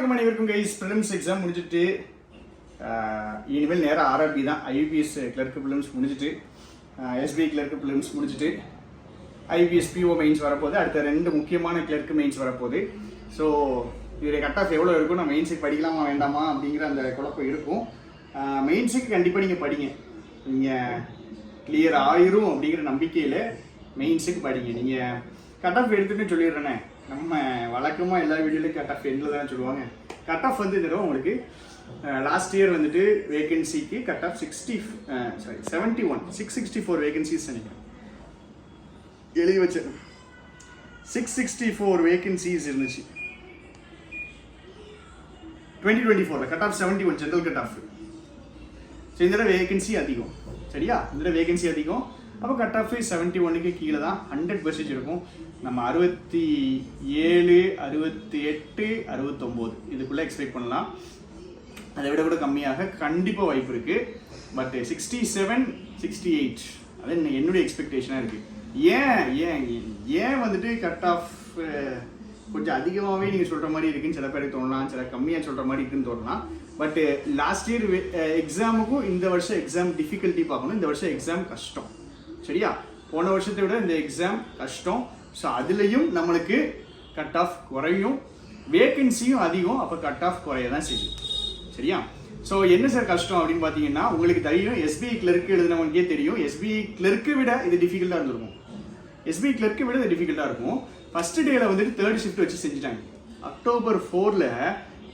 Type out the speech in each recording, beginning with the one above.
வணக்கம் அனைவருக்கும் guys. Prelims exam முடிஞ்சிட்டு இனிமேல் நேராக ஆர்ஆர்பி தான். ஐபிஎஸ் கிளர்க்கு ப்ரிலிம்ஸ் முடிஞ்சிட்டு, எஸ்பிஐ கிளர்க்கு ப்ரிலிம்ஸ் முடிஞ்சிட்டு, ஐபிஎஸ் பிஓ மெயின்ஸ் வரப்போகுது. அடுத்த 2 முக்கியமான கிளர்க்கு மெயின்ஸ் வரப்போகுது. ஸோ இதோடைய கட் ஆஃப் எவ்வளோ இருக்கும், நான் மெயின்ஸுக்கு படிக்கலாமா வேண்டாமா அப்படிங்கிற அந்த குழப்பம் இருக்கும். மெயின்ஸுக்கு கண்டிப்பாக நீங்கள் படிங்க. நீங்கள் கிளியர் ஆயிரும் அப்படிங்கிற நம்பிக்கையில் மெயின்ஸுக்கு படிங்க. நீங்கள் கட் ஆஃப் எடுத்துகிட்டு சொல்லிடுறேனே, நம்ம வழக்கமாக எல்லா வீடியோலையும் கட் ஆஃப் எண்டில் தானே சொல்லுவாங்க. கட் ஆஃப் வந்து தடவை உங்களுக்கு லாஸ்ட் இயர் வந்துட்டு வேகன்சிக்கு கட் ஆஃப் 664 வேகன்சிஸ் நினைக்கிறேன் எழுதி வச்சேன். 664 வேகன்சிஸ் இருந்துச்சு 2024. Cut off 71 general cut off. So இந்த தடவை வேகன்சி அதிகம், சரியா? இந்த தடவை வேகன்சி அதிகம். அப்போ கட் ஆஃப் 71க்கு கீழே தான் 100% இருக்கும். நம்ம 67, 68, 69 இதுக்குள்ளே எக்ஸ்பெக்ட் பண்ணலாம். அதை விட கூட கம்மியாக கண்டிப்பாக வாய்ப்பு இருக்குது. பட் 67, 68 அது என்னுடைய எக்ஸ்பெக்டேஷனாக இருக்குது. ஏன் வந்துட்டு கட் ஆஃப் கொஞ்சம் அதிகமாகவே நீங்கள் சொல்கிற மாதிரி இருக்குன்னு சில பேருக்கு தோணலாம், சில கம்மியாக சொல்கிற மாதிரி இருக்குன்னு தோணலாம். பட் லாஸ்ட் இயர் எக்ஸாமுக்கும் இந்த வருஷம் எக்ஸாம் டிஃபிகல்ட்டி பார்க்கணும். இந்த வருஷம் எக்ஸாம் கஷ்டம், சரியா? போன வருஷத்தை விட இந்த எக்ஸாம் கஷ்டம். ஸோ அதுலேயும் நம்மளுக்கு கட் ஆஃப் குறையும், வேகன்சியும் அதிகம். அப்போ கட் ஆஃப் குறைய தான் செய்யும், சரியா? ஸோ என்ன சார் கஷ்டம் அப்படின்னு பார்த்தீங்கன்னா, உங்களுக்கு தெரியும், எஸ்பிஐ கிளர்க்கு எழுதினவங்களுக்கே தெரியும், எஸ்பிஐ கிளர்க்கை விட இது டிஃபிகல்ட்டாக இருந்திருக்கும். எஸ்பிஐ கிளர்க்கை விட இது டிஃபிகல்ட்டாக இருக்கும். ஃபர்ஸ்ட் டேல வந்துட்டு 3rd ஷிஃப்ட் வச்சு செஞ்சுட்டாங்க. அக்டோபர் 4ல்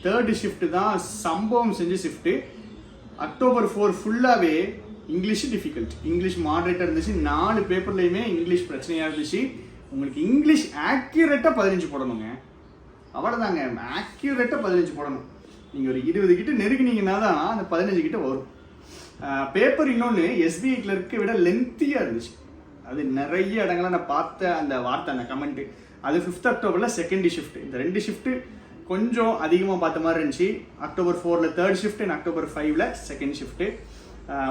3rd ஷிஃப்ட் தான் சம்பவம் செஞ்ச ஷிஃப்ட்டு. அக்டோபர் 4 ஃபுல்லாகவே இங்கிலீஷ் டிஃபிகல்ட். இங்கிலீஷ் மாடரேட்டாக இருந்துச்சு. 4 பேப்பர்லையுமே இங்கிலீஷ் பிரச்சனையாக இருந்துச்சு. உங்களுக்கு இங்கிலீஷ் ஆக்யூரேட்டாக 15 போடணுங்க. அவ்வளோதாங்க, ஆக்யூரேட்டாக 15 போடணும். நீங்கள் ஒரு 20 கிட்ட நெருங்கினீங்கன்னா தான் அந்த 15 கிட்ட வரும். பேப்பர் இன்னொன்று எஸ்பிஐ கிளர்க்கை விட லென்த்தியாக இருந்துச்சு. அது நிறைய இடங்கள்ல நான் பார்த்த அந்த வார்த்தை, அந்த கமெண்ட்டு. அது 5th அக்டோபரில் 2nd ஷிஃப்ட். இந்த 2 ஷிஃப்ட்டு கொஞ்சம் அதிகமாக பார்த்த மாதிரி இருந்துச்சு. அக்டோபர் 4ல் 3rd ஷிஃப்ட் அண்ட் அக்டோபர் 5ல் 2nd ஷிஃப்ட்டு.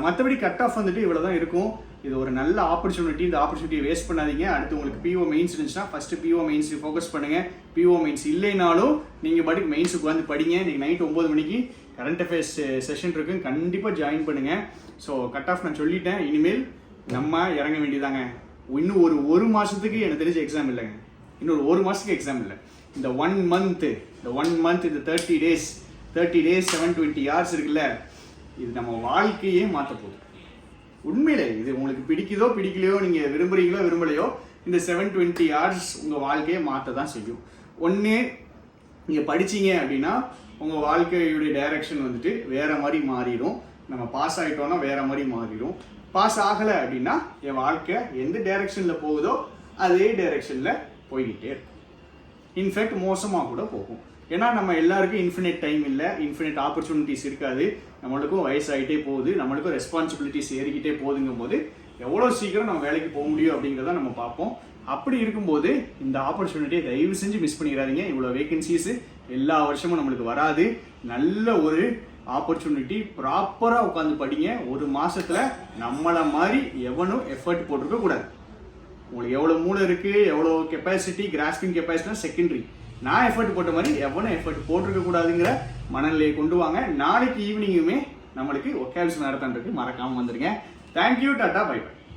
மற்றபடி கட் ஆஃப் வந்துட்டு இவ்வளோ தான் இருக்கும். இது ஒரு நல்ல ஆப்பர்ச்சுனிட்டி. இந்த ஆப்பர்ச்சுனிட்டியை வேஸ்ட் பண்ணாதீங்க. அடுத்து உங்களுக்கு பிஓ மெயின்ஸ் இருந்துச்சுன்னா ஃபஸ்ட்டு பிஓ மெயின்ஸுக்கு ஃபோக்கஸ் பண்ணுங்கள். பிஓ மெயின்ஸ் இல்லைனாலும் நீங்கள் பாட்டுக்கு மெயின்ஸுக்கு வந்து படிங்க. நீங்கள் நைட் 9 மணிக்கு கரண்ட் அஃபேர்ஸ் செஷன் இருக்கு, கண்டிப்பாக ஜாயின் பண்ணுங்கள். ஸோ கட் ஆஃப் நான் சொல்லிட்டேன். இனிமேல் நம்ம இறங்க வேண்டியதாங்க. இன்னும் ஒரு மாதத்துக்கு எனக்கு தெரிஞ்ச எக்ஸாம் இல்லைங்க. இன்னொரு 1 மாதத்துக்கு எக்ஸாம் இல்லை. இந்த 1 மந்த் இந்த 30 டேஸ் 720 hours இருக்குல்ல, இது நம்ம வாழ்க்கையே மாற்ற போகுது. உண்மையிலே இது உங்களுக்கு பிடிக்குதோ பிடிக்கலையோ, நீங்கள் விரும்புகிறீங்களோ விரும்பலையோ, இந்த 720 hours உங்கள் வாழ்க்கையை மாற்ற தான் செய்யும். ஒன்று நீங்கள் படிச்சீங்க அப்படின்னா உங்கள் வாழ்க்கையுடைய டைரக்ஷன் வந்துட்டு வேறு மாதிரி மாறிடும். நம்ம பாஸ் ஆகிட்டோன்னா வேறு மாதிரி மாறிடும். பாஸ் ஆகலை அப்படின்னா என் வாழ்க்கை எந்த டைரக்ஷனில் போகுதோ அதே டைரக்ஷனில் போய்கிட்டே இருக்கும். இன்ஃபேக்ட் மோசமாக கூட போகும். ஏன்னா நம்ம எல்லாருக்கும் இன்ஃபினிட் டைம் இல்லை, இன்ஃபினிட் ஆப்பர்ச்சுனிட்டிஸ் இருக்காது. நம்மளுக்கும் வயசாகிட்டே போகுது, நம்மளுக்கும் ரெஸ்பான்சிபிலிட்டிஸ் ஏறிக்கிட்டே போகுதுங்கும் போது எவ்வளோ சீக்கிரம் நம்ம வேலைக்கு போக முடியும் அப்படிங்கிறத நம்ம பார்ப்போம். அப்படி இருக்கும்போது இந்த ஆப்பர்ச்சுனிட்டியை தயவு செஞ்சு மிஸ் பண்ணிடாதீங்க. இவ்வளோ வேகன்சிஸ் எல்லா வருஷமும் நம்மளுக்கு வராது. நல்ல ஒரு ஆப்பர்ச்சுனிட்டி, ப்ராப்பராக உட்காந்து படிங்க. 1 மாதத்தில் நம்மளை மாதிரி எவனும் எஃபர்ட் போட்டிருக்க கூடாது. உங்களுக்கு எவ்வளோ மூளை இருக்குது, எவ்வளோ கெப்பாசிட்டி, கிராஸ்பிங் கெப்பாசிட்டினா செகண்டரி. நான் எஃபர்ட் போட்ட மாதிரி எவனும் எஃபர்ட் போட்டிருக்க கூடாதுங்கிற மனநிலையை கொண்டு வாங்க. நாளைக்கு ஈவினிங்குமே நம்மளுக்கு ஒகேபுலரி நடத்தான்றதுக்கு மறக்காமல் வந்துடுங்க. Thank you, tata, bye by.